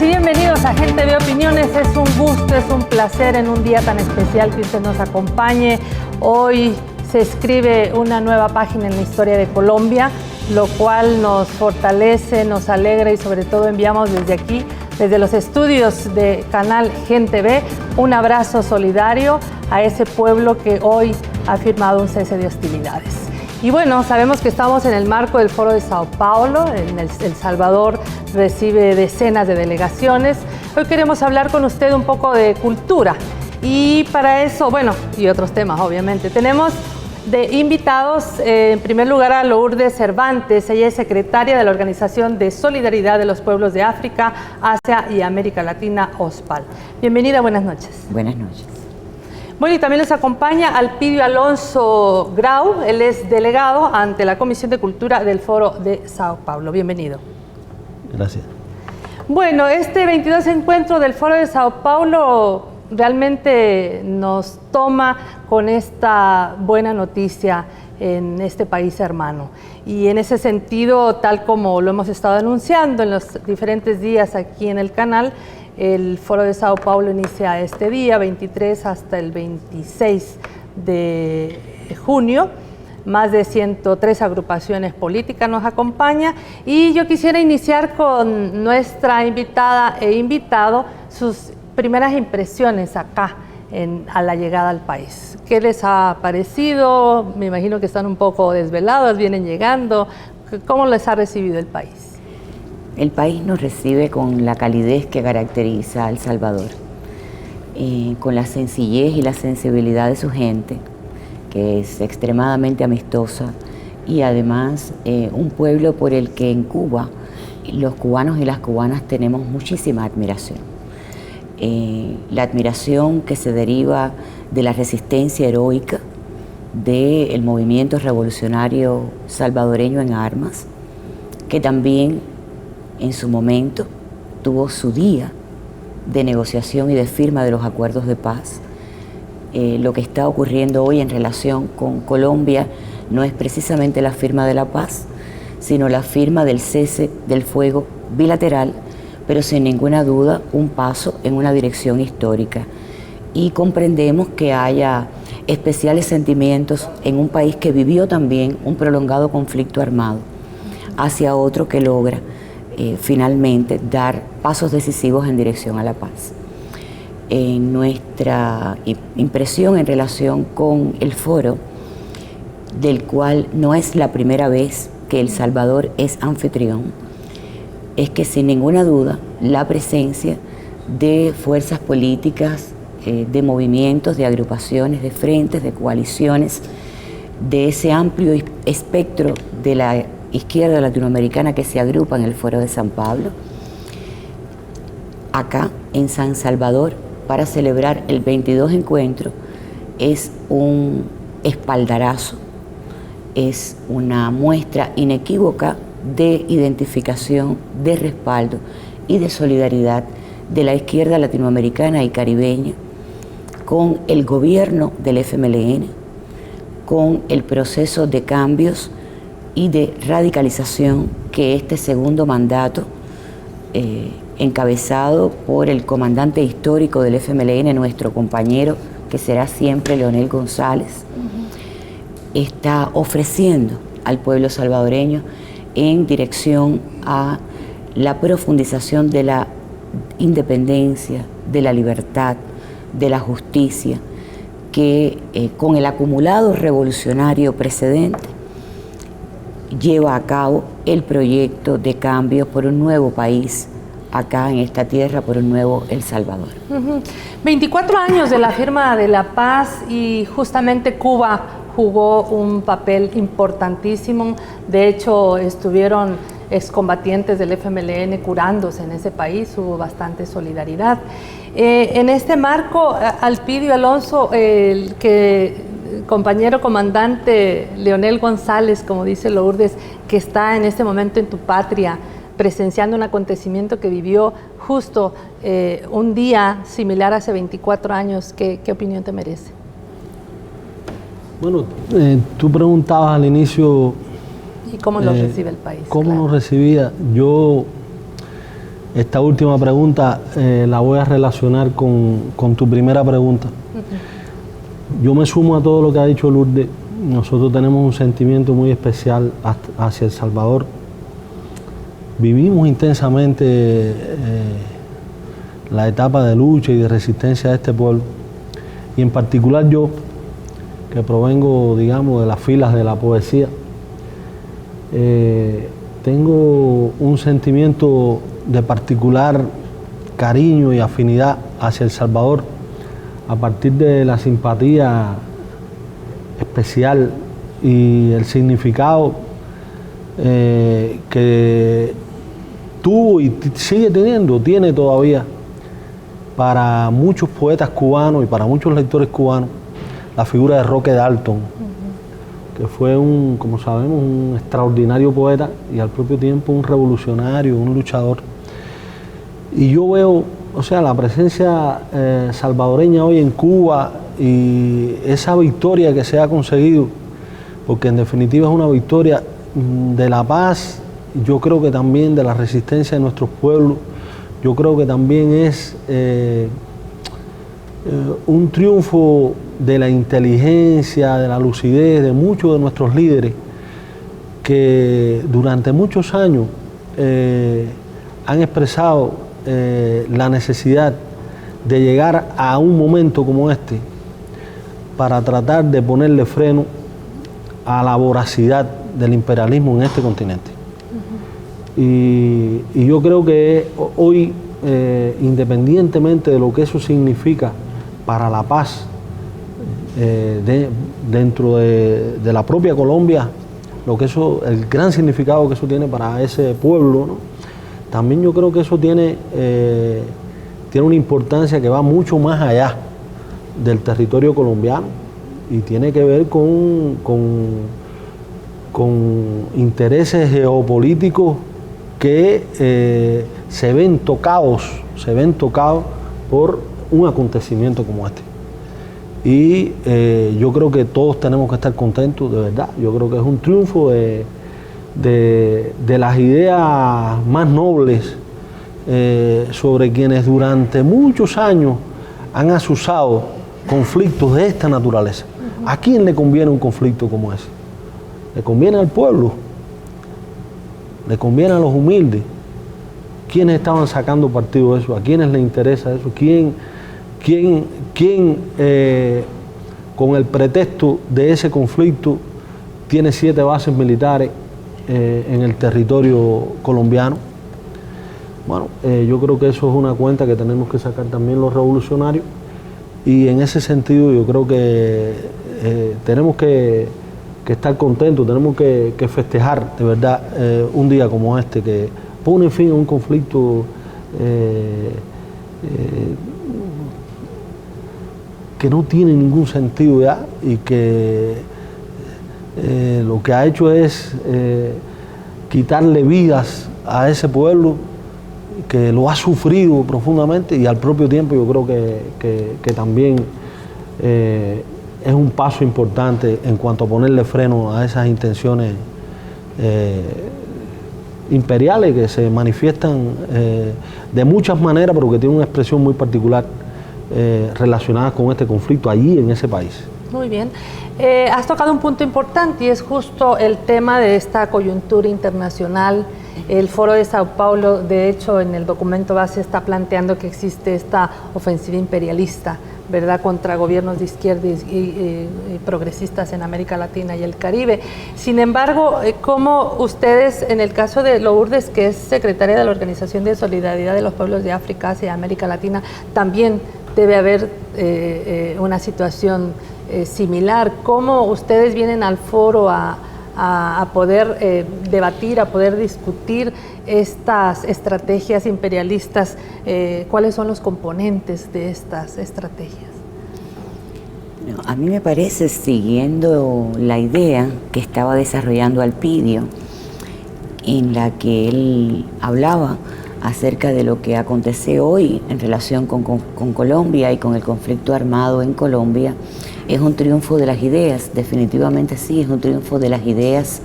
y bienvenidos a Gente de Opiniones. Es un gusto, es un placer en un día tan especial que usted nos acompañe. Hoy se escribe una nueva página en la historia de Colombia, lo cual nos fortalece, nos alegra y sobre todo enviamos desde aquí, desde los estudios de Canal Gente B, un abrazo solidario a ese pueblo que hoy ha firmado un cese de hostilidades. Y bueno, sabemos que estamos en el marco del Foro de Sao Paulo, en El Salvador recibe decenas de delegaciones. Hoy queremos hablar con usted un poco de cultura y para eso, bueno, y otros temas obviamente. Tenemos de invitados, en primer lugar, a Lourdes Cervantes. Ella es secretaria de la Organización de Solidaridad de los Pueblos de África, Asia y América Latina, OSPAL. Bienvenida, buenas noches. Buenas noches. Bueno, y también nos acompaña Alpidio Alonso Grau. Él es delegado ante la Comisión de Cultura del Foro de Sao Paulo. Bienvenido. Gracias. Bueno, este 22 encuentro del Foro de Sao Paulo realmente nos toma con esta buena noticia en este país hermano. Y en ese sentido, tal como lo hemos estado anunciando en los diferentes días aquí en el canal, el Foro de Sao Paulo inicia este día, 23 hasta el 26 de junio. Más de 103 agrupaciones políticas nos acompañan y yo quisiera iniciar con nuestra invitada e invitado sus primeras impresiones acá a la llegada al país. ¿Qué les ha parecido? Me imagino que están un poco desvelados, vienen llegando. ¿Cómo les ha recibido el país? El país nos recibe con la calidez que caracteriza a El Salvador, con la sencillez y la sensibilidad de su gente, que es extremadamente amistosa, y además un pueblo por el que en Cuba los cubanos y las cubanas tenemos muchísima admiración. La admiración que se deriva de la resistencia heroica del movimiento revolucionario salvadoreño en armas, que también en su momento tuvo su día de negociación y de firma de los acuerdos de paz. Lo que está ocurriendo hoy en relación con Colombia no es precisamente la firma de la paz, sino la firma del cese del fuego bilateral, pero sin ninguna duda un paso en una dirección histórica. Y comprendemos que haya especiales sentimientos en un país que vivió también un prolongado conflicto armado hacia otro que logra finalmente dar pasos decisivos en dirección a la paz. Nuestra impresión en relación con el foro, del cual no es la primera vez que El Salvador es anfitrión, es que sin ninguna duda la presencia de fuerzas políticas, de movimientos, de agrupaciones, de frentes, de coaliciones, de ese amplio espectro de la izquierda latinoamericana que se agrupa en el Foro de San Pablo, acá en San Salvador, para celebrar el 22 encuentro, es un espaldarazo, es una muestra inequívoca de identificación, de respaldo y de solidaridad de la izquierda latinoamericana y caribeña con el gobierno del FMLN, con el proceso de cambios y de radicalización que este segundo mandato, encabezado por el comandante histórico del FMLN, nuestro compañero, que será siempre Leonel González, está ofreciendo al pueblo salvadoreño en dirección a la profundización de la independencia, de la libertad, de la justicia, que con el acumulado revolucionario precedente lleva a cabo el proyecto de cambio por un nuevo país acá en esta tierra, por un nuevo El Salvador. 24 años de la firma de la paz y justamente Cuba jugó un papel importantísimo. De hecho, estuvieron excombatientes del FMLN curándose en ese país, hubo bastante solidaridad. En este marco, Alpidio Alonso, compañero comandante Leonel González, como dice Lourdes, que está en este momento en tu patria, presenciando un acontecimiento que vivió justo un día similar hace 24 años, ¿qué opinión te merece? Bueno, tú preguntabas al inicio... ¿Y cómo lo recibe el país? ¿Cómo claro. lo recibía? Yo Esta última pregunta la voy a relacionar con tu primera pregunta. Yo me sumo a todo lo que ha dicho Lourdes. Nosotros tenemos un sentimiento muy especial hacia El Salvador. Vivimos intensamente la etapa de lucha y de resistencia de este pueblo. Y en particular yo, que provengo, digamos, de las filas de la poesía, tengo un sentimiento de particular cariño y afinidad hacia El Salvador a partir de la simpatía especial y el significado que tuvo y tiene todavía para muchos poetas cubanos y para muchos lectores cubanos la figura de Roque Dalton, que fue como sabemos, un extraordinario poeta y al propio tiempo un revolucionario, un luchador. Y yo veo, o sea, la presencia salvadoreña hoy en Cuba y esa victoria que se ha conseguido, porque en definitiva es una victoria de la paz, yo creo que también de la resistencia de nuestros pueblos, yo creo que también es un triunfo de la inteligencia, de la lucidez de muchos de nuestros líderes que durante muchos años han expresado la necesidad de llegar a un momento como este para tratar de ponerle freno a la voracidad del imperialismo en este continente. Y yo creo que hoy, independientemente de lo que eso significa para la paz dentro de la propia Colombia, el gran significado que eso tiene para ese pueblo, ¿no? También yo creo que eso tiene una importancia que va mucho más allá del territorio colombiano y tiene que ver con intereses geopolíticos que se ven tocados por un acontecimiento como este. Y yo creo que todos tenemos que estar contentos, de verdad. Yo creo que es un triunfo de las ideas más nobles sobre quienes durante muchos años han azuzado conflictos de esta naturaleza. ¿A quién le conviene un conflicto como ese? ¿Le conviene al pueblo? ¿Le conviene a los humildes? ¿Quiénes estaban sacando partido de eso? ¿A quiénes les interesa eso? ¿Quién con el pretexto de ese conflicto tiene 7 bases militares en el territorio colombiano? Bueno, yo creo que eso es una cuenta que tenemos que sacar también los revolucionarios y en ese sentido yo creo que tenemos que estar contentos, tenemos que festejar de verdad un día como este que pone fin a un conflicto que no tiene ningún sentido ya y que lo que ha hecho es quitarle vidas a ese pueblo que lo ha sufrido profundamente y al propio tiempo yo creo que también es un paso importante en cuanto a ponerle freno a esas intenciones imperiales que se manifiestan de muchas maneras, pero que tienen una expresión muy particular relacionada con este conflicto allí en ese país. Muy bien. Has tocado un punto importante y es justo el tema de esta coyuntura internacional. El Foro de Sao Paulo, de hecho, en el documento base está planteando que existe esta ofensiva imperialista, ¿verdad?, contra gobiernos de izquierda y progresistas en América Latina y el Caribe. Sin embargo, ¿cómo ustedes, en el caso de Lourdes, que es secretaria de la Organización de Solidaridad de los Pueblos de África, Asia y América Latina, también debe haber una situación similar? ¿Cómo ustedes vienen al foro a poder debatir, a poder discutir estas estrategias imperialistas? ¿Cuáles son los componentes de estas estrategias? A mí me parece, siguiendo la idea que estaba desarrollando Alpidio, en la que él hablaba acerca de lo que acontece hoy en relación con Colombia y con el conflicto armado en Colombia, es un triunfo de las ideas, definitivamente sí, es un triunfo de las ideas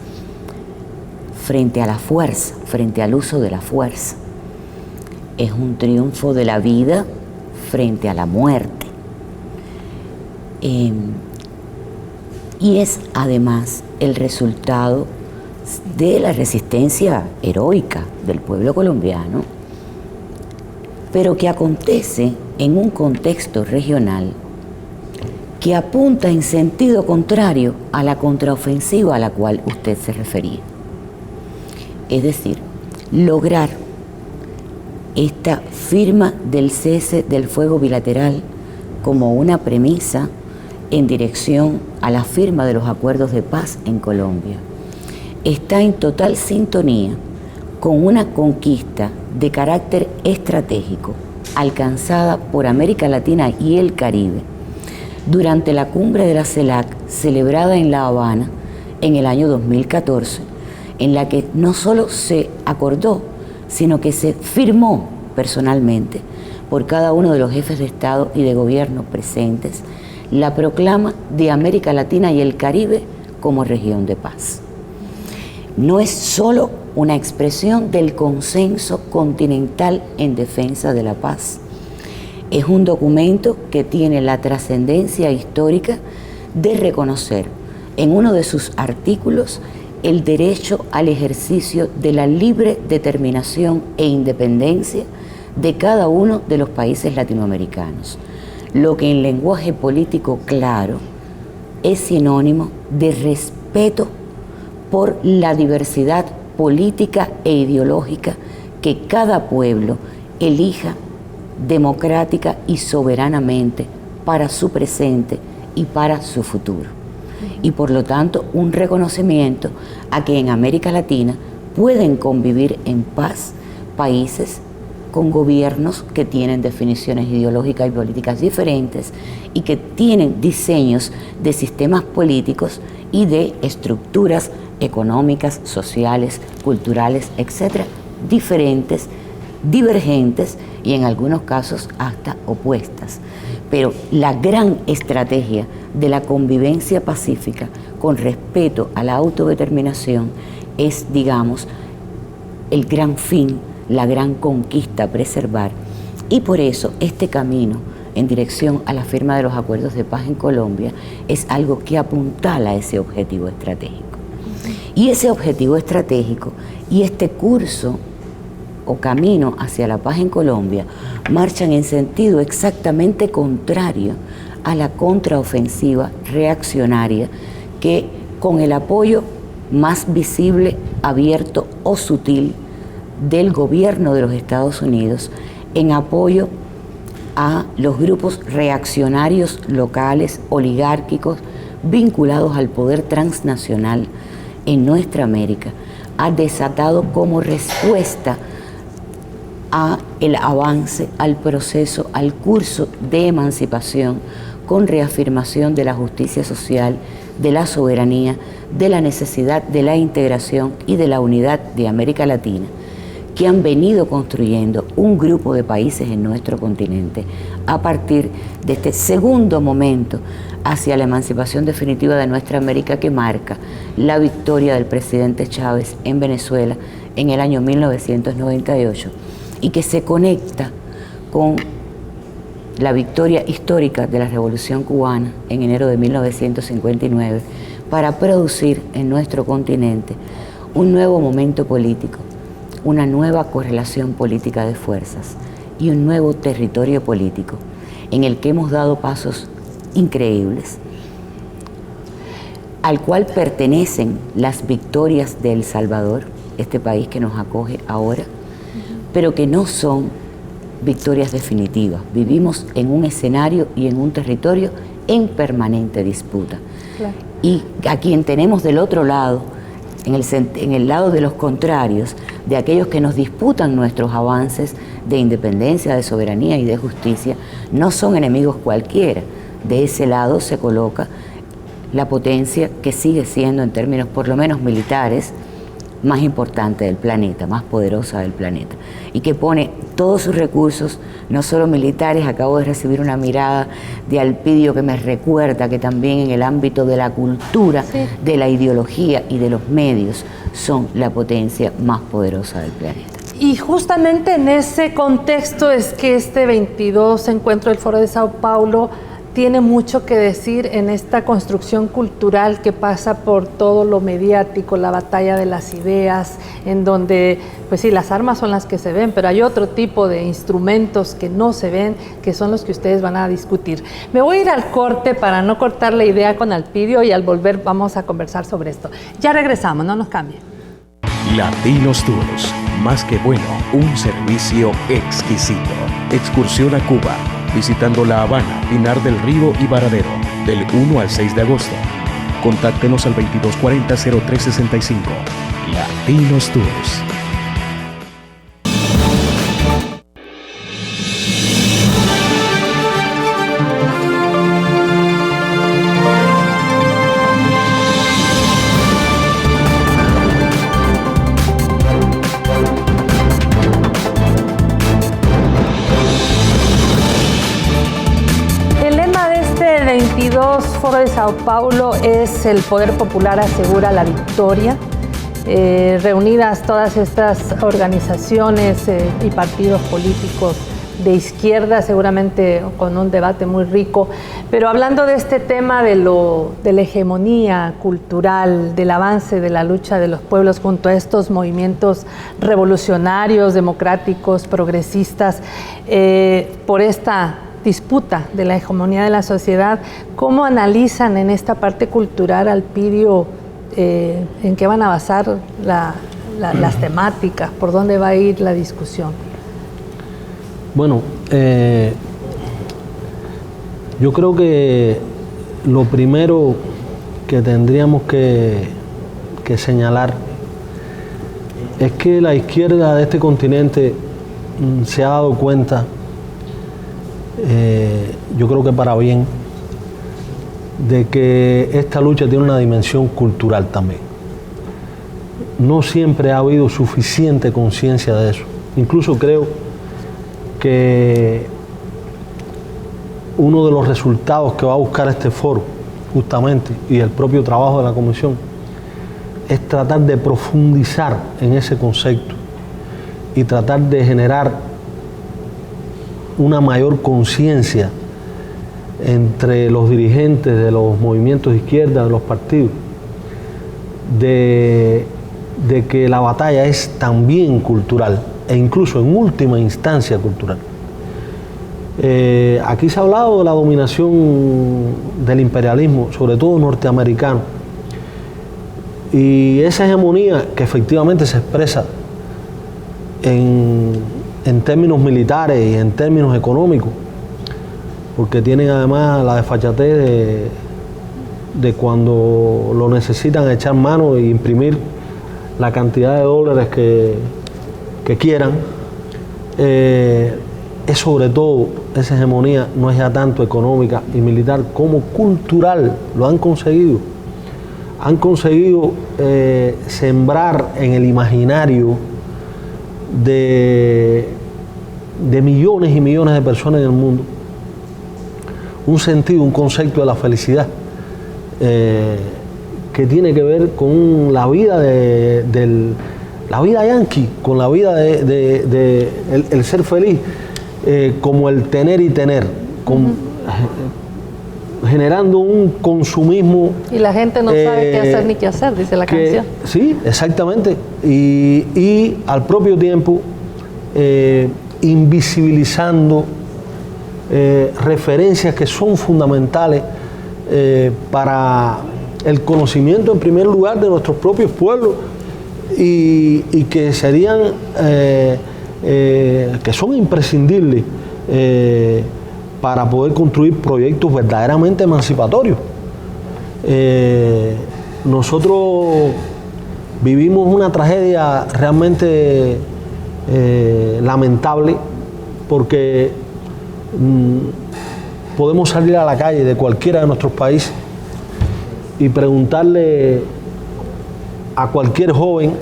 frente a la fuerza, frente al uso de la fuerza. es un triunfo de la vida frente a la muerte. Y es además el resultado de la resistencia heroica del pueblo colombiano, pero que acontece en un contexto regional que apunta en sentido contrario a la contraofensiva a la cual usted se refería. Es decir, lograr esta firma del cese del fuego bilateral como una premisa en dirección a la firma de los acuerdos de paz en Colombia está en total sintonía con una conquista de carácter estratégico alcanzada por América Latina y el Caribe durante la cumbre de la CELAC celebrada en La Habana en el año 2014, en la que no solo se acordó, sino que se firmó personalmente por cada uno de los jefes de Estado y de gobierno presentes la proclama de América Latina y el Caribe como región de paz. No es solo una expresión del consenso continental en defensa de la paz, es un documento que tiene la trascendencia histórica de reconocer en uno de sus artículos el derecho al ejercicio de la libre determinación e independencia de cada uno de los países latinoamericanos, lo que en lenguaje político claro es sinónimo de respeto por la diversidad política e ideológica que cada pueblo elija democrática y soberanamente para su presente y para su futuro. Y por lo tanto un reconocimiento a que en América Latina pueden convivir en paz países con gobiernos que tienen definiciones ideológicas y políticas diferentes y que tienen diseños de sistemas políticos y de estructuras económicas, sociales, culturales, etcétera, diferentes, divergentes y en algunos casos hasta opuestas. Pero la gran estrategia de la convivencia pacífica con respeto a la autodeterminación es, digamos, el gran fin, la gran conquista a preservar. Y por eso este camino en dirección a la firma de los acuerdos de paz en Colombia es algo que apuntala a ese objetivo estratégico. Y ese objetivo estratégico y este curso o camino hacia la paz en Colombia marchan en sentido exactamente contrario a la contraofensiva reaccionaria que, con el apoyo más visible, abierto o sutil del gobierno de los Estados Unidos en apoyo a los grupos reaccionarios locales, oligárquicos, vinculados al poder transnacional en nuestra América, ha desatado como respuesta a el avance, al proceso, al curso de emancipación con reafirmación de la justicia social, de la soberanía, de la necesidad de la integración y de la unidad de América Latina, que han venido construyendo un grupo de países en nuestro continente a partir de este segundo momento hacia la emancipación definitiva de nuestra América, que marca la victoria del presidente Chávez en Venezuela en el año 1998 y que se conecta con la victoria histórica de la Revolución Cubana en enero de 1959 para producir en nuestro continente un nuevo momento político, una nueva correlación política de fuerzas y un nuevo territorio político en el que hemos dado pasos increíbles, al cual pertenecen las victorias de El Salvador, este país que nos acoge ahora, pero que no son victorias definitivas. Vivimos en un escenario y en un territorio en permanente disputa. Claro. Y a quien tenemos del otro lado, en el lado de los contrarios, de aquellos que nos disputan nuestros avances de independencia, de soberanía y de justicia, no son enemigos cualquiera. De ese lado se coloca la potencia que sigue siendo, en términos por lo menos militares, más importante del planeta, más poderosa del planeta, y que pone todos sus recursos, no solo militares. Acabo de recibir una mirada de Alpidio que me recuerda que también en el ámbito de la cultura, sí, de la ideología y de los medios son la potencia más poderosa del planeta. Y justamente en ese contexto es que este 22 encuentro del Foro de Sao Paulo tiene mucho que decir en esta construcción cultural que pasa por todo lo mediático, la batalla de las ideas, en donde, pues sí, las armas son las que se ven, pero hay otro tipo de instrumentos que no se ven, que son los que ustedes van a discutir. Me voy a ir al corte para no cortar la idea con Alpidio y al volver vamos a conversar sobre esto. Ya regresamos, no nos cambien. Latinos Tours, más que bueno, un servicio exquisito. Excursión a Cuba, visitando La Habana, Pinar del Río y Varadero, del 1 al 6 de agosto. Contáctenos al 2240-0365. Latinos Tours. Foro de Sao Paulo es el poder popular asegura la victoria. Reunidas todas estas organizaciones y partidos políticos de izquierda, seguramente con un debate muy rico, pero hablando de este tema de la hegemonía cultural, del avance de la lucha de los pueblos junto a estos movimientos revolucionarios, democráticos, progresistas, por esta disputa de la hegemonía de la sociedad, ¿cómo analizan en esta parte cultural, Alpidio, en qué van a basar las temáticas, por dónde va a ir la discusión? Bueno, yo creo que lo primero que tendríamos que señalar es que la izquierda de este continente se ha dado cuenta, yo creo que para bien, de que esta lucha tiene una dimensión cultural también. No siempre ha habido suficiente conciencia de eso. Incluso creo que uno de los resultados que va a buscar este foro, justamente, y el propio trabajo de la comisión, es tratar de profundizar en ese concepto y tratar de generar una mayor conciencia entre los dirigentes de los movimientos de izquierda, de los partidos, de que la batalla es también cultural e incluso en última instancia cultural. Aquí se ha hablado de la dominación del imperialismo, sobre todo norteamericano, y esa hegemonía que efectivamente se expresa en términos militares y en términos económicos, porque tienen además la desfachatez de cuando lo necesitan echar mano e imprimir la cantidad de dólares que quieran. Es sobre todo, esa hegemonía no es ya tanto económica y militar como cultural. Lo han conseguido. Han conseguido sembrar en el imaginario de millones y millones de personas en el mundo un sentido, un concepto de la felicidad que tiene que ver con la vida la vida yanqui, con la vida el ser feliz, como el tener y tener, generando un consumismo. Y la gente no sabe qué hacer ni qué hacer, dice la canción. Sí, exactamente. Y al propio tiempo invisibilizando referencias que son fundamentales para el conocimiento, en primer lugar, de nuestros propios pueblos y que serían, que son imprescindibles para poder construir proyectos verdaderamente emancipatorios. Nosotros vivimos una tragedia realmente lamentable, porque podemos salir a la calle de cualquiera de nuestros países y preguntarle a cualquier joven,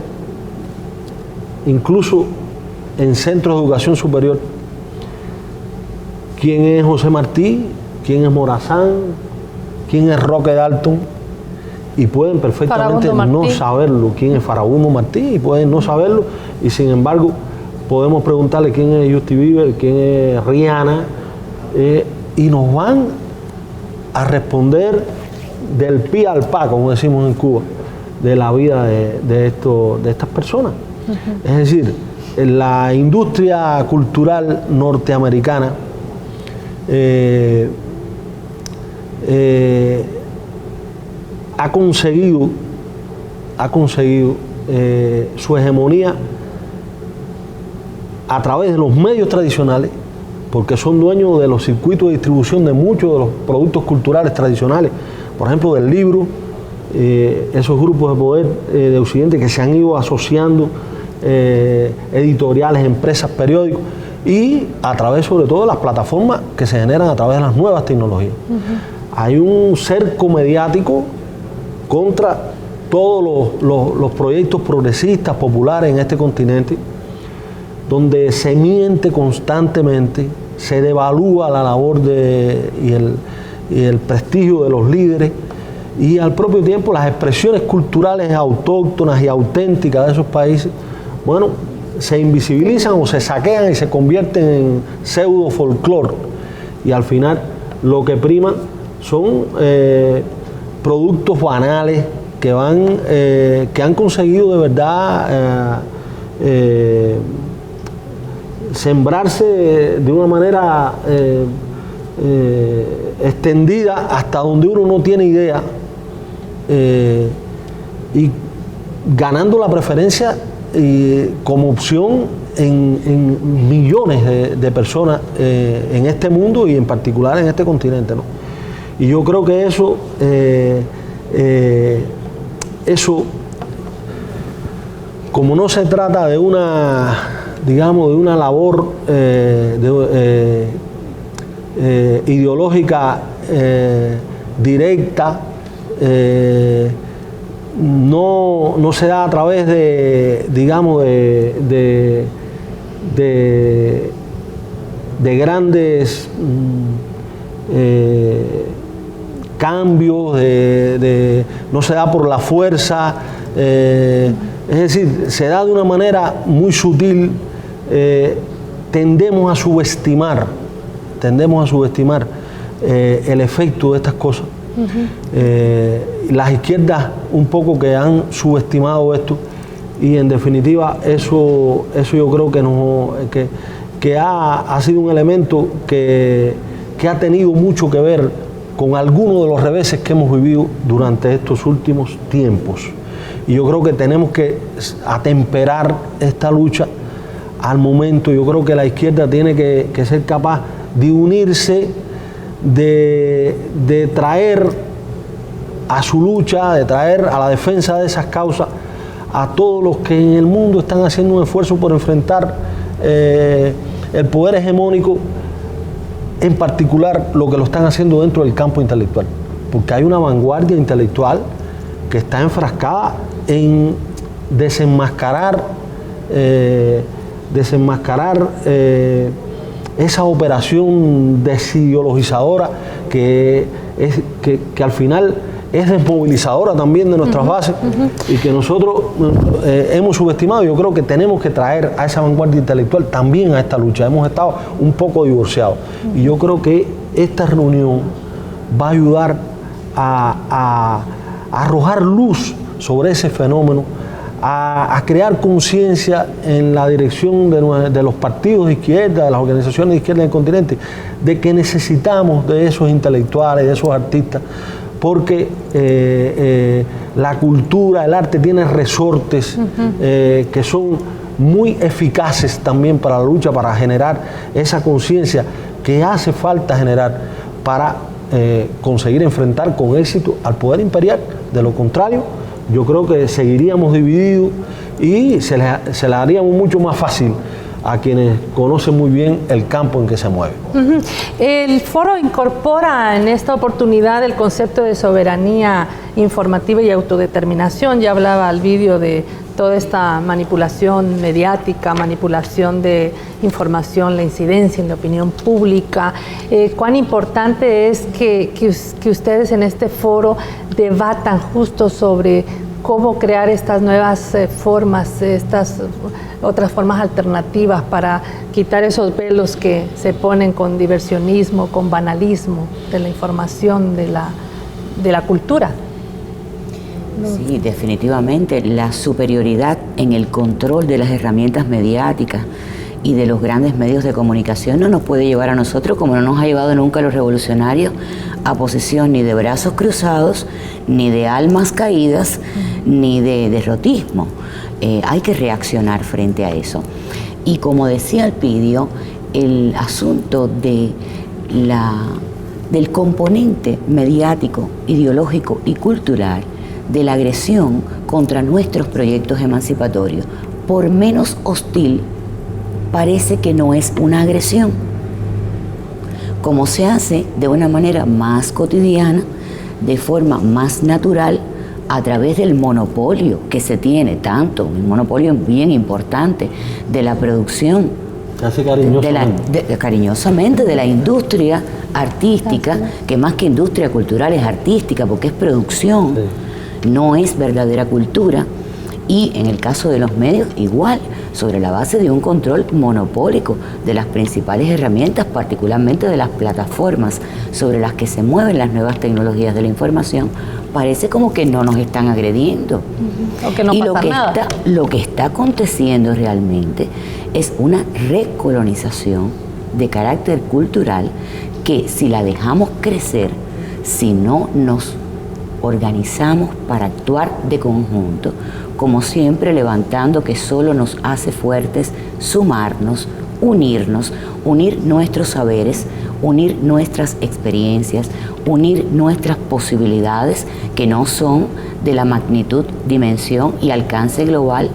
incluso en centros de educación superior, quién es José Martí, quién es Morazán, quién es Roque Dalton, y pueden perfectamente no saberlo, quién es Farabundo Martí, y pueden no saberlo, y sin embargo podemos preguntarle quién es Justin Bieber, quién es Rihanna, y nos van a responder del pi al pa, como decimos en Cuba, de la vida de estas personas. Es decir, la industria cultural norteamericana ha conseguido su hegemonía a través de los medios tradicionales, porque son dueños de los circuitos de distribución de muchos de los productos culturales tradicionales, por ejemplo del libro, esos grupos de poder de Occidente que se han ido asociando, editoriales, empresas, periódicos, y a través sobre todo de las plataformas que se generan a través de las nuevas tecnologías. Hay un cerco mediático contra todos los proyectos progresistas, populares en este continente, donde se miente constantemente, se devalúa la labor y el prestigio de los líderes, y al propio tiempo las expresiones culturales autóctonas y auténticas de esos países, bueno, se invisibilizan o se saquean y se convierten en pseudo folclore, y al final lo que prima son productos banales que han conseguido de verdad sembrarse de una manera extendida hasta donde uno no tiene idea, y ganando la preferencia como opción en millones de personas en este mundo y en particular en este continente, ¿no? Y yo creo que eso, como no se trata de una, digamos, de una labor ideológica directa, no se da a través de, digamos, de grandes cambios, no se da por la fuerza, es decir, se da de una manera muy sutil. Tendemos a subestimar el efecto de estas cosas. Las izquierdas un poco que han subestimado esto, y en definitiva eso yo creo que ha sido un elemento que ha tenido mucho que ver con algunos de los reveses que hemos vivido durante estos últimos tiempos. Y yo creo que tenemos que atemperar esta lucha al momento. Yo creo que la izquierda tiene que ser capaz de unirse, de traer a su lucha, de traer a la defensa de esas causas a todos los que en el mundo están haciendo un esfuerzo por enfrentar el poder hegemónico, en particular lo que lo están haciendo dentro del campo intelectual, porque hay una vanguardia intelectual que está enfrascada en desenmascarar esa operación desideologizadora que al final es desmovilizadora también de nuestras bases, y que nosotros hemos subestimado. Yo creo que tenemos que traer a esa vanguardia intelectual también a esta lucha. Hemos estado un poco divorciados, y yo creo que esta reunión va a ayudar a arrojar luz sobre ese fenómeno, a crear conciencia en la dirección de los partidos de izquierda, de las organizaciones de izquierda en el continente, de que necesitamos de esos intelectuales, de esos artistas, porque la cultura, el arte tiene resortes que son muy eficaces también para la lucha, para generar esa conciencia que hace falta generar para conseguir enfrentar con éxito al poder imperial. De lo contrario, yo creo que seguiríamos divididos y se le haríamos mucho más fácil a quienes conocen muy bien el campo en que se mueve. El foro incorpora en esta oportunidad el concepto de soberanía informativa y autodeterminación. Ya hablaba al vídeo de toda esta manipulación mediática, manipulación de información, la incidencia en la opinión pública. Cuán importante es que ustedes en este foro debatan justo sobre cómo crear estas nuevas formas, estas otras formas alternativas para quitar esos velos que se ponen con diversionismo, con banalismo de la información, de la cultura. Sí, definitivamente la superioridad en el control de las herramientas mediáticas y de los grandes medios de comunicación no nos puede llevar a nosotros, como no nos ha llevado nunca a los revolucionarios, a posición ni de brazos cruzados, ni de almas caídas, ni de derrotismo. Hay que reaccionar frente a eso. Y como decía Elpidio, el asunto del componente mediático, ideológico y cultural de la agresión contra nuestros proyectos emancipatorios, por menos hostil, parece que no es una agresión. Como se hace de una manera más cotidiana, de forma más natural, a través del monopolio que se tiene, tanto, un monopolio bien importante, de la producción, cariñosamente, de la industria artística, que más que industria cultural es artística, porque es producción, no es verdadera cultura. Y en el caso de los medios, igual, sobre la base de un control monopólico de las principales herramientas, particularmente de las plataformas sobre las que se mueven las nuevas tecnologías de la información, parece como que no nos están agrediendo. O que no pasa nada. Lo que está aconteciendo realmente es una recolonización de carácter cultural que, si la dejamos crecer, si no nos organizamos para actuar de conjunto, como siempre levantando que solo nos hace fuertes sumarnos, unir nuestros saberes, unir nuestras experiencias, unir nuestras posibilidades, que no son de la magnitud, dimensión y alcance global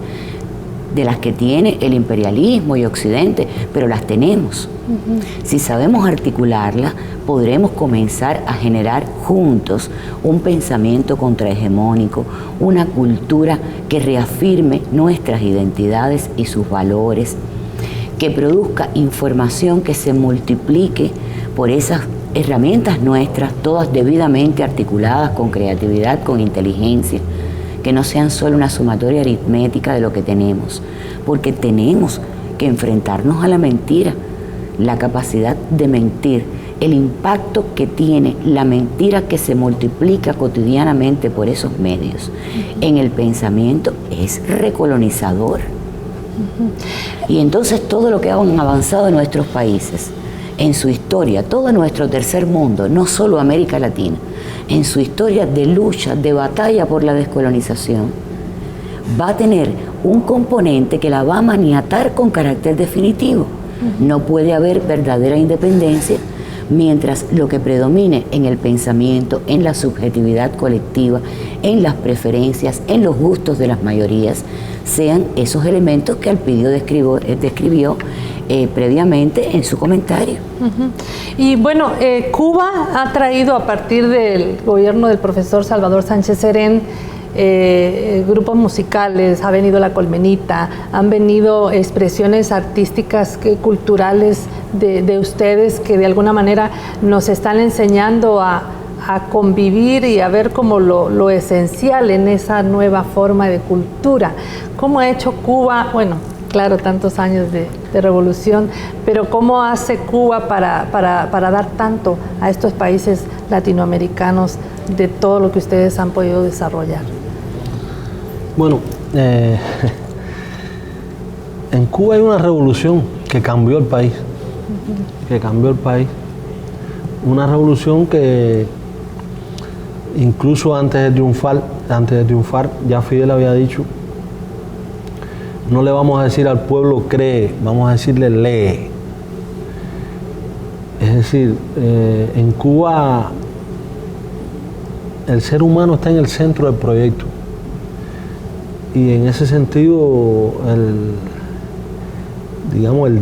de las que tiene el imperialismo y Occidente, pero las tenemos. Si sabemos articularlas, podremos comenzar a generar juntos un pensamiento contrahegemónico, una cultura que reafirme nuestras identidades y sus valores, que produzca información que se multiplique por esas herramientas nuestras, todas debidamente articuladas con creatividad, con inteligencia, que no sean solo una sumatoria aritmética de lo que tenemos, porque tenemos que enfrentarnos a la mentira, la capacidad de mentir, el impacto que tiene la mentira que se multiplica cotidianamente por esos medios en el pensamiento es recolonizador. Y entonces todo lo que han avanzado en nuestros países, en su historia, todo nuestro tercer mundo, no solo América Latina, en su historia de lucha, de batalla por la descolonización, va a tener un componente que la va a maniatar con carácter definitivo. No puede haber verdadera independencia mientras lo que predomine en el pensamiento, en la subjetividad colectiva, en las preferencias, en los gustos de las mayorías, sean esos elementos que Elpidio describió previamente en su comentario. Y bueno, Cuba ha traído, a partir del gobierno del profesor Salvador Sánchez Serén, grupos musicales, ha venido La Colmenita, han venido expresiones artísticas, culturales de ustedes, que de alguna manera nos están enseñando a convivir y a ver como lo esencial en esa nueva forma de cultura. ¿Cómo ha hecho Cuba? Bueno, claro, tantos años de revolución, pero ¿cómo hace Cuba para dar tanto a estos países latinoamericanos de todo lo que ustedes han podido desarrollar? Bueno, en Cuba hay una revolución que cambió el país, una revolución que incluso antes de triunfar, ya Fidel había dicho: no le vamos a decir al pueblo cree, vamos a decirle lee. Es decir, en Cuba el ser humano está en el centro del proyecto, y en ese sentido el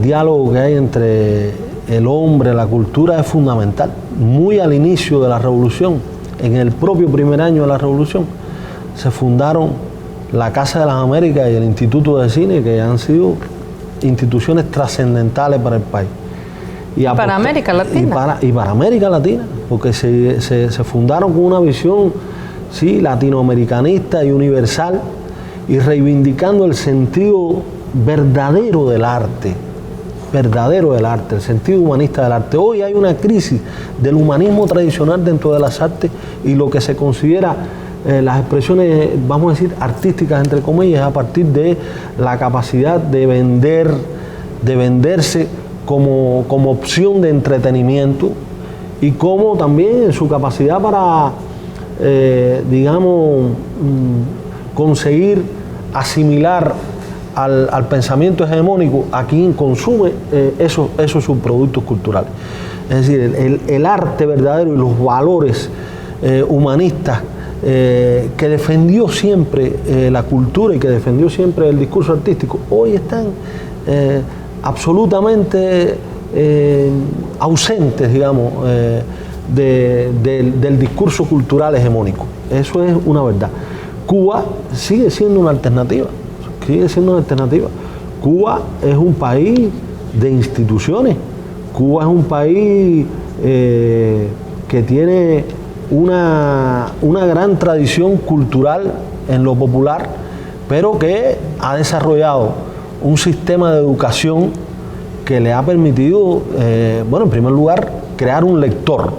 diálogo que hay entre el hombre, la cultura, es fundamental. Muy al inicio de la revolución, en el propio primer año de la revolución, se fundaron la Casa de las Américas y el Instituto de Cine, que han sido instituciones trascendentales para el país. Y para América Latina. Y para América Latina, porque se fundaron con una visión ¿sí?, latinoamericanista y universal, y reivindicando el sentido verdadero del arte, el sentido humanista del arte. Hoy hay una crisis del humanismo tradicional dentro de las artes y lo que se considera las expresiones, vamos a decir, artísticas, entre comillas, a partir de la capacidad de venderse como opción de entretenimiento y como también su capacidad para, digamos, conseguir asimilar al pensamiento hegemónico a quien consume esos subproductos culturales. Es decir, el arte verdadero y los valores humanistas que defendió siempre la cultura y que defendió siempre el discurso artístico, hoy están absolutamente ausentes, digamos, del discurso cultural hegemónico. Eso es una verdad. Cuba sigue siendo una alternativa, Cuba es un país de instituciones, Cuba es un país que tiene una gran tradición cultural en lo popular, pero que ha desarrollado un sistema de educación que le ha permitido, bueno, en primer lugar, crear un lector.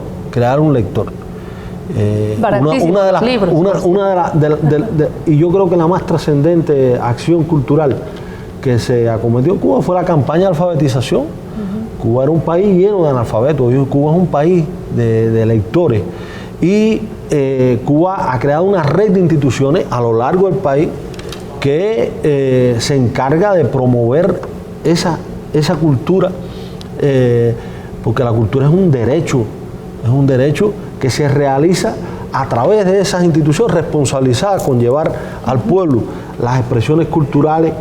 Y yo creo que la más trascendente acción cultural que se acometió en Cuba fue la campaña de alfabetización. Cuba era un país lleno de analfabetos, Cuba es un país de lectores. Y Cuba ha creado una red de instituciones a lo largo del país que se encarga de promover esa cultura, porque la cultura es un derecho que se realiza a través de esas instituciones responsabilizadas con llevar al pueblo las expresiones culturales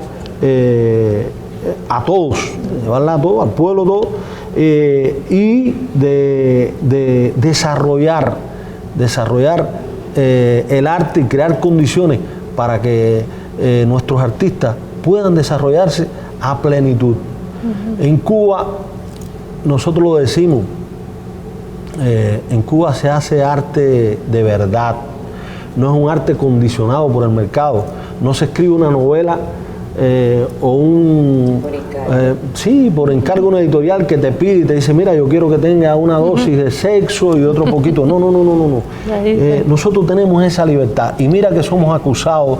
a todos, llevarlas a todos, al pueblo todo, y de desarrollar el arte y crear condiciones para que nuestros artistas puedan desarrollarse a plenitud. En Cuba, nosotros lo decimos, en Cuba se hace arte de verdad, no es un arte condicionado por el mercado, no se escribe una novela por encargo de una editorial que te pide y te dice, mira, yo quiero que tenga una dosis de sexo y otro poquito. No. Nosotros tenemos esa libertad y mira que somos acusados,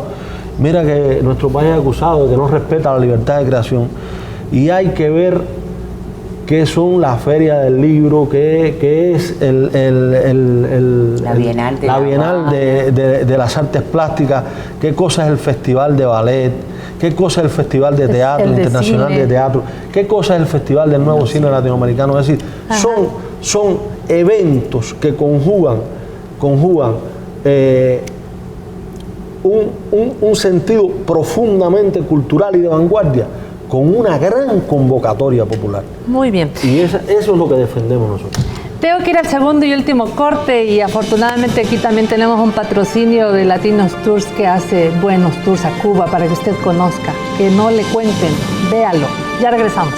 mira que nuestro país es acusado de que no respeta la libertad de creación, y hay que ver qué son la Feria del Libro, qué es la Bienal de las Artes Plásticas, qué cosa es el Festival de Ballet, qué cosa es el Festival de Teatro Internacional de Teatro, qué cosa es el Festival del Nuevo Cine Latinoamericano. Es decir, son eventos que conjugan un sentido profundamente cultural y de vanguardia con una gran convocatoria popular. Muy bien. Y eso es lo que defendemos nosotros. Tengo que ir al segundo y último corte y afortunadamente aquí también tenemos un patrocinio de Latinos Tours que hace buenos tours a Cuba para que usted conozca, que no le cuenten, véalo. Ya regresamos.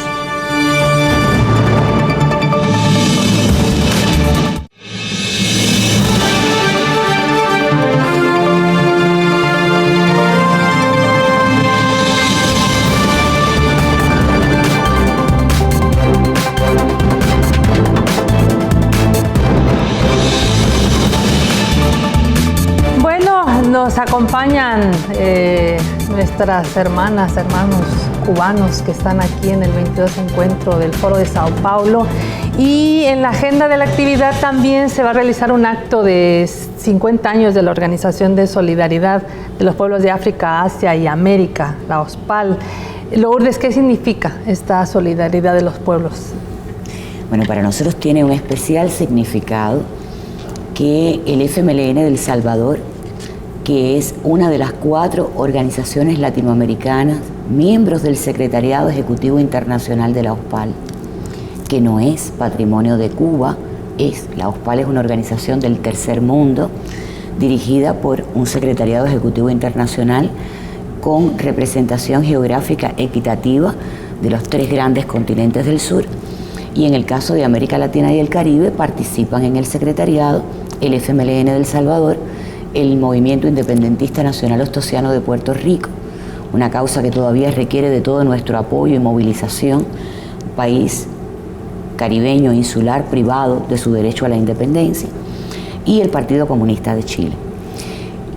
Nos acompañan nuestras hermanos cubanos que están aquí en el 22 encuentro del Foro de Sao Paulo, y en la agenda de la actividad también se va a realizar un acto de 50 años de la Organización de Solidaridad de los Pueblos de África, Asia y América, la OSPAL. Lourdes, ¿qué significa esta solidaridad de los pueblos? Bueno, para nosotros tiene un especial significado que el FMLN de El Salvador, que es una de las 4 organizaciones latinoamericanas, miembros del Secretariado Ejecutivo Internacional de la OSPAL, que no es patrimonio de Cuba, la OSPAL es una organización del tercer mundo, dirigida por un Secretariado Ejecutivo Internacional con representación geográfica equitativa de los 3 grandes continentes del sur, y en el caso de América Latina y el Caribe participan en el secretariado el FMLN de El Salvador el movimiento independentista nacional ostosiano de Puerto Rico, una causa que todavía requiere de todo nuestro apoyo y movilización, un país caribeño, insular, privado de su derecho a la independencia, y el Partido Comunista de Chile.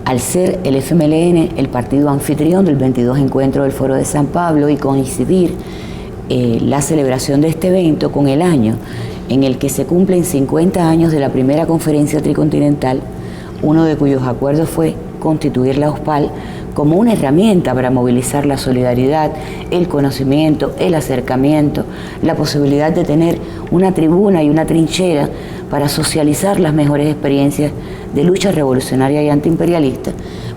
Al ser el FMLN el partido anfitrión del 22 encuentro del Foro de San Pablo y coincidir la celebración de este evento con el año en el que se cumplen 50 años de la primera conferencia tricontinental, uno de cuyos acuerdos fue constituir la OSPAL como una herramienta para movilizar la solidaridad, el conocimiento, el acercamiento, la posibilidad de tener una tribuna y una trinchera para socializar las mejores experiencias de lucha revolucionaria y antiimperialista,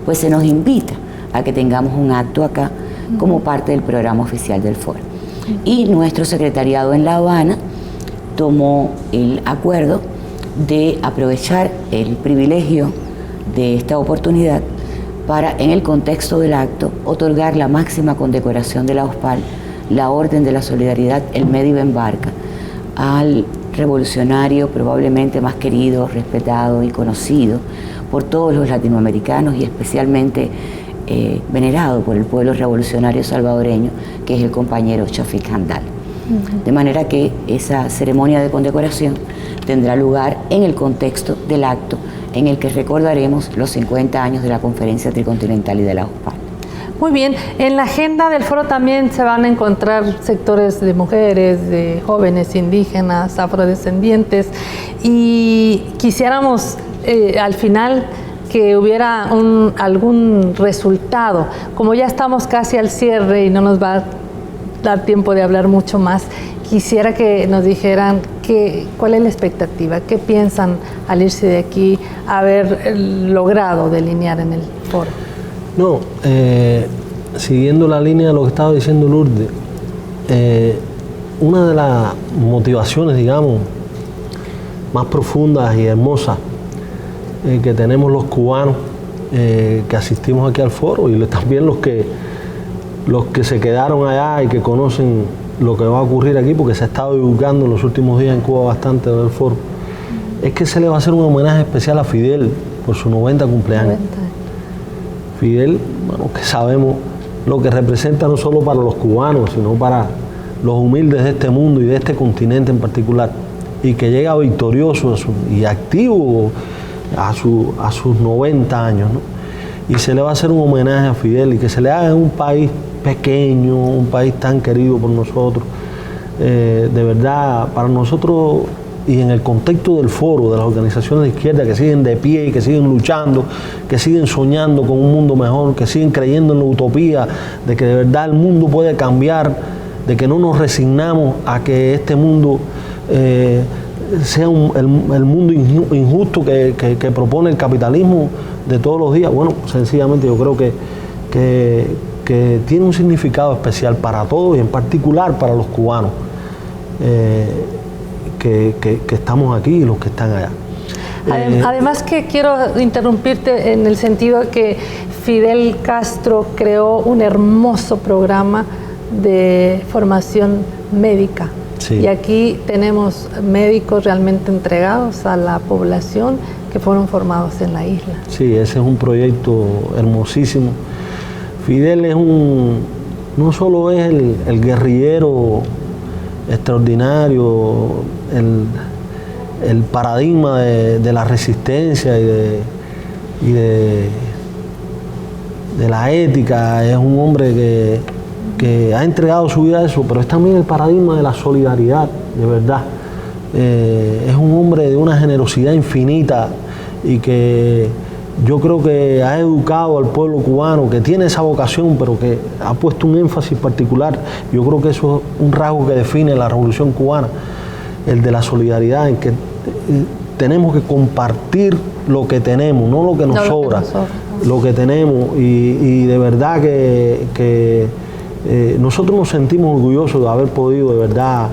pues se nos invita a que tengamos un acto acá como parte del programa oficial del foro. Y nuestro secretariado en La Habana tomó el acuerdo de aprovechar el privilegio de esta oportunidad para, en el contexto del acto, otorgar la máxima condecoración de la OSPAL, la Orden de la Solidaridad, el Médico Embarca, al revolucionario probablemente más querido, respetado y conocido por todos los latinoamericanos y especialmente venerado por el pueblo revolucionario salvadoreño, que es el compañero Chafik Handal. De manera que esa ceremonia de condecoración tendrá lugar en el contexto del acto en el que recordaremos los 50 años de la Conferencia Tricontinental y de la OSPAL. Muy bien, en la agenda del foro también se van a encontrar sectores de mujeres, de jóvenes indígenas, afrodescendientes, y quisiéramos al final que hubiera algún resultado. Como ya estamos casi al cierre y no nos va a dar tiempo de hablar mucho más, quisiera que nos dijeran cuál es la expectativa, qué piensan al irse de aquí haber logrado delinear en el foro. No, siguiendo la línea de lo que estaba diciendo Lourdes, una de las motivaciones, digamos, más profundas y hermosas que tenemos los cubanos que asistimos aquí al foro, y también los que se quedaron allá y que conocen lo que va a ocurrir aquí, porque se ha estado divulgando en los últimos días en Cuba bastante del foro, es que se le va a hacer un homenaje especial a Fidel por su 90 cumpleaños. 90. Fidel, bueno, que sabemos lo que representa no solo para los cubanos, sino para los humildes de este mundo y de este continente en particular, y que llega victorioso y activo a sus 90 años, ¿no? Y se le va a hacer un homenaje a Fidel, y que se le haga en un país pequeño, un país tan querido por nosotros, de verdad, para nosotros, y en el contexto del foro, de las organizaciones de izquierda que siguen de pie y que siguen luchando, que siguen soñando con un mundo mejor, que siguen creyendo en la utopía de que de verdad el mundo puede cambiar, de que no nos resignamos a que este mundo sea el mundo injusto que propone el capitalismo de todos los días. Bueno, sencillamente yo creo que tiene un significado especial para todos y en particular para los cubanos que estamos aquí y los que están allá. Además que quiero interrumpirte en el sentido de que Fidel Castro creó un hermoso programa de formación médica. Sí. Y aquí tenemos médicos realmente entregados a la población que fueron formados en la isla. Sí, ese es un proyecto hermosísimo. Fidel es no solo es el guerrillero extraordinario, el paradigma de la resistencia y de la ética, es un hombre que ha entregado su vida a eso, pero es también el paradigma de la solidaridad, de verdad. Es un hombre de una generosidad infinita y que yo creo que ha educado al pueblo cubano, que tiene esa vocación, pero que ha puesto un énfasis particular. Yo creo que eso es un rasgo que define la revolución cubana, el de la solidaridad, en que tenemos que compartir lo que tenemos, no lo que nos sobra, lo que tenemos. Y de verdad que nosotros nos sentimos orgullosos de haber podido de verdad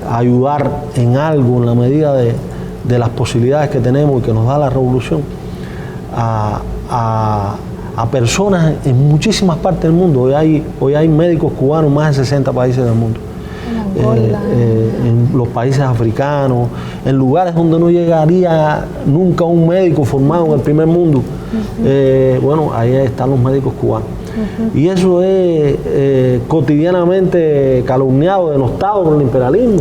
ayudar en algo, en la medida de las posibilidades que tenemos y que nos da la revolución, a personas en muchísimas partes del mundo. Hoy hay médicos cubanos en más de 60 países del mundo. en los países africanos, en lugares donde no llegaría nunca un médico formado en el primer mundo. Bueno, ahí están los médicos cubanos. Y eso es cotidianamente calumniado, denostado por el imperialismo.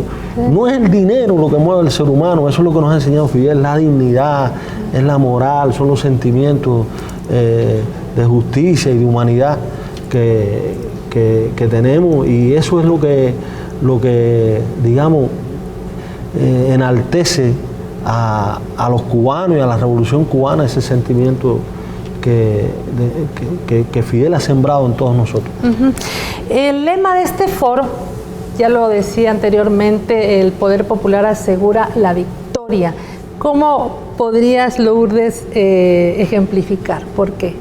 No es el dinero lo que mueve al ser humano, eso es lo que nos ha enseñado Fidel, la dignidad, es la moral, son los sentimientos de justicia y de humanidad que tenemos, y eso es lo que digamos, enaltece a los cubanos y a la revolución cubana, ese sentimiento que Fidel ha sembrado en todos nosotros. El lema de este foro, ya lo decía anteriormente, el poder popular asegura la victoria. ¿Cómo podrías, Lourdes, ejemplificar por qué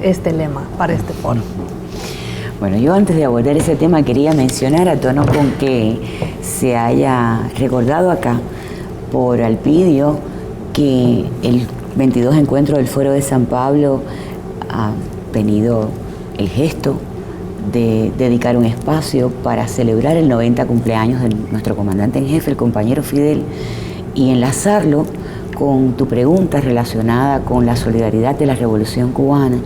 este lema para este foro? Bueno, yo antes de abordar ese tema quería mencionar, a tono con que se haya recordado acá por Alpidio, que el 22 encuentro del Foro de San Pablo ha tenido el gesto de dedicar un espacio para celebrar el 90 cumpleaños de nuestro comandante en jefe, el compañero Fidel, y enlazarlo con tu pregunta relacionada con la solidaridad de la Revolución Cubana.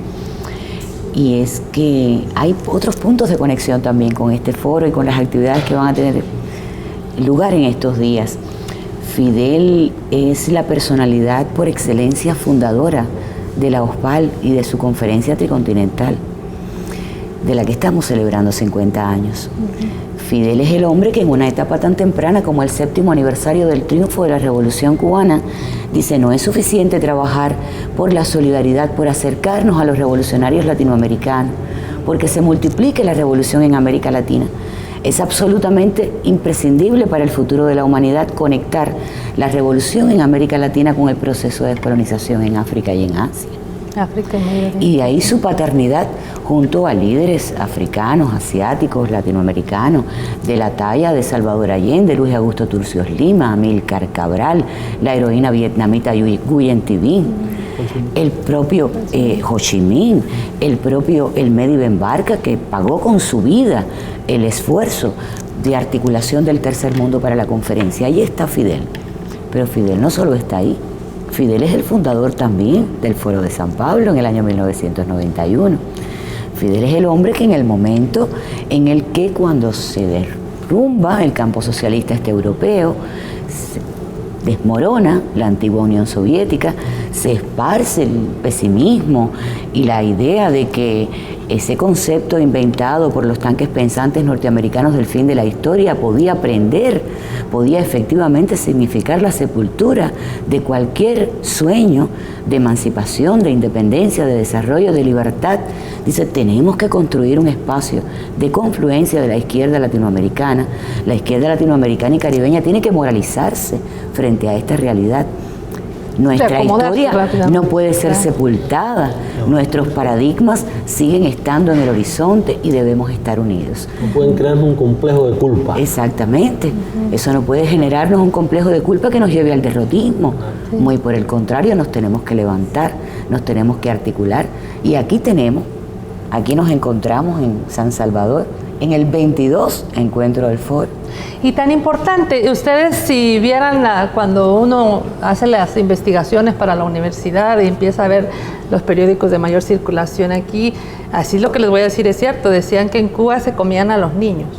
Y es que hay otros puntos de conexión también con este foro y con las actividades que van a tener lugar en estos días. Fidel es la personalidad por excelencia fundadora de la OSPAL y de su conferencia tricontinental, de la que estamos celebrando 50 años. Fidel es el hombre que en una etapa tan temprana como el 7º aniversario del triunfo de la Revolución Cubana dice: no es suficiente trabajar por la solidaridad, por acercarnos a los revolucionarios latinoamericanos, porque se multiplique la revolución en América Latina. Es absolutamente imprescindible para el futuro de la humanidad conectar la revolución en América Latina con el proceso de descolonización en África y en Asia. Y de ahí su paternidad junto a líderes africanos, asiáticos, latinoamericanos, de la talla de Salvador Allende, Luis Augusto Turcios Lima, Amílcar Cabral, la heroína vietnamita Nguyen Thi Binh, el propio Ho Chi Minh, el propio Medi Ben Barka, que pagó con su vida el esfuerzo de articulación del tercer mundo para la conferencia. Ahí está Fidel. Pero Fidel no solo está ahí. Fidel es el fundador también del Foro de San Pablo en el año 1991. Fidel es el hombre que en el momento en el que, cuando se derrumba el campo socialista europeo, se desmorona la antigua Unión Soviética, se esparce el pesimismo y la idea de que ese concepto inventado por los tanques pensantes norteamericanos del fin de la historia podía efectivamente significar la sepultura de cualquier sueño de emancipación, de independencia, de desarrollo, de libertad. Dice: tenemos que construir un espacio de confluencia de la izquierda latinoamericana. La izquierda latinoamericana y caribeña tiene que moralizarse frente a esta realidad. Nuestra historia no puede ser sepultada. Nuestros paradigmas siguen estando en el horizonte y debemos estar unidos. No pueden crearnos un complejo de culpa. Exactamente. Eso no puede generarnos un complejo de culpa que nos lleve al derrotismo. Muy por el contrario, nos tenemos que levantar, nos tenemos que articular. Y aquí nos encontramos en San Salvador, en el 22 encuentro del foro. Y tan importante, ustedes si vieran cuando uno hace las investigaciones para la universidad y empieza a ver los periódicos de mayor circulación aquí, así lo que les voy a decir es cierto, decían que en Cuba se comían a los niños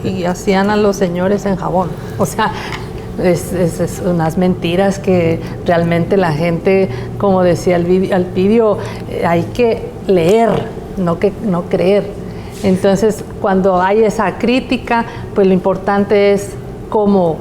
y hacían a los señores en jabón. O sea, es unas mentiras que realmente la gente, como decía Alpidio, hay que leer, no creer. Entonces, cuando hay esa crítica, pues lo importante es cómo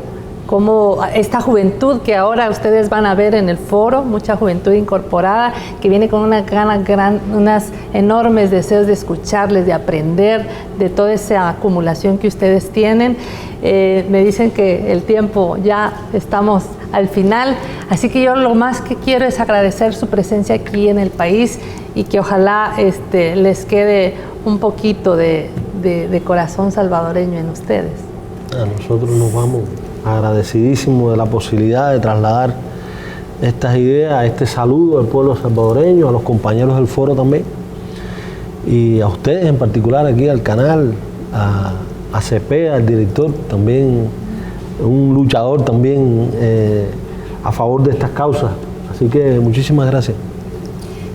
esta juventud que ahora ustedes van a ver en el foro, mucha juventud incorporada, que viene con unas enormes deseos de escucharles, de aprender de toda esa acumulación que ustedes tienen. Me dicen que el tiempo, ya estamos al final, así que yo lo más que quiero es agradecer su presencia aquí en el país y que ojalá les quede un poquito de corazón salvadoreño en ustedes. A nosotros nos vamos agradecidísimos de la posibilidad de trasladar estas ideas, este saludo al pueblo salvadoreño, a los compañeros del foro también, y a ustedes en particular aquí al canal, a Cepeda, al director, también un luchador también a favor de estas causas. Así que muchísimas gracias.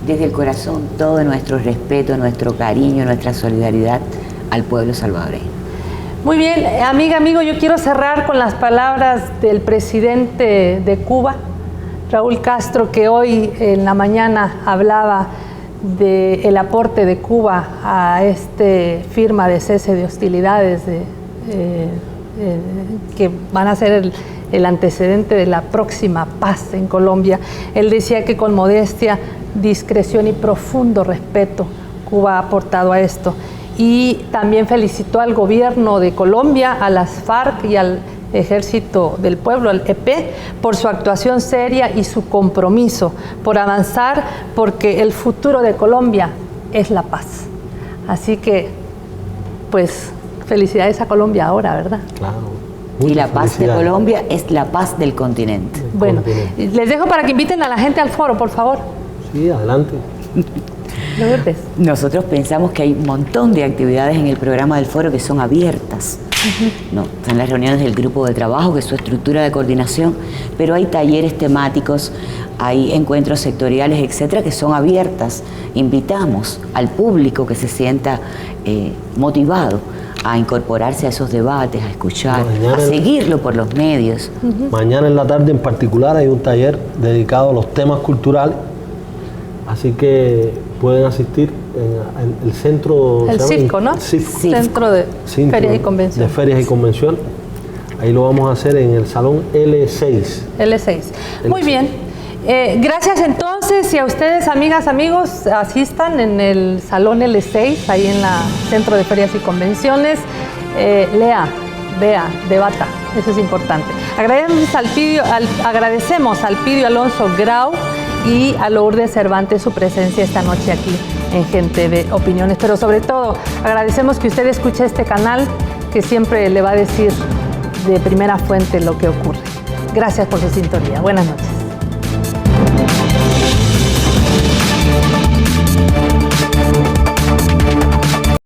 Desde el corazón, todo nuestro respeto, nuestro cariño, nuestra solidaridad al pueblo salvadoreño. Muy bien, amiga, amigo, yo quiero cerrar con las palabras del presidente de Cuba, Raúl Castro, que hoy en la mañana hablaba del aporte de Cuba a esta firma de cese de hostilidades que van a ser el antecedente de la próxima paz en Colombia. Él decía que con modestia, discreción y profundo respeto Cuba ha aportado a esto. Y también felicitó al gobierno de Colombia, a las FARC y al Ejército del Pueblo, al EP, por su actuación seria y su compromiso por avanzar, porque el futuro de Colombia es la paz. Así que, pues, felicidades a Colombia ahora, ¿verdad? Claro. Y la paz de Colombia es la paz del continente. Bueno, les dejo para que inviten a la gente al foro, por favor. Sí, adelante. Nosotros pensamos que hay un montón de actividades en el programa del foro que son abiertas. No, están las reuniones del grupo de trabajo, que es su estructura de coordinación, pero hay talleres temáticos, hay encuentros sectoriales, etcétera, que son abiertas. Invitamos al público que se sienta motivado a incorporarse a esos debates, a escuchar, a seguirlo por los medios. Mañana en la tarde en particular hay un taller dedicado a los temas culturales, así que pueden asistir en el centro... El CIFCO, ¿no? Centro de Ferias y Convenciones. De Ferias y Convenciones. Ahí lo vamos a hacer en el salón L6. L6. Muy bien. Gracias entonces, y a ustedes, amigas, amigos, asistan en el salón L6, ahí en la Centro de Ferias y Convenciones. Lea, vea, debata, eso es importante. Agradecemos al Pidio Alonso Grau y a Lourdes Cervantes su presencia esta noche aquí en Gente de Opiniones, pero sobre todo agradecemos que usted escuche este canal que siempre le va a decir de primera fuente lo que ocurre. Gracias por su sintonía. Buenas noches.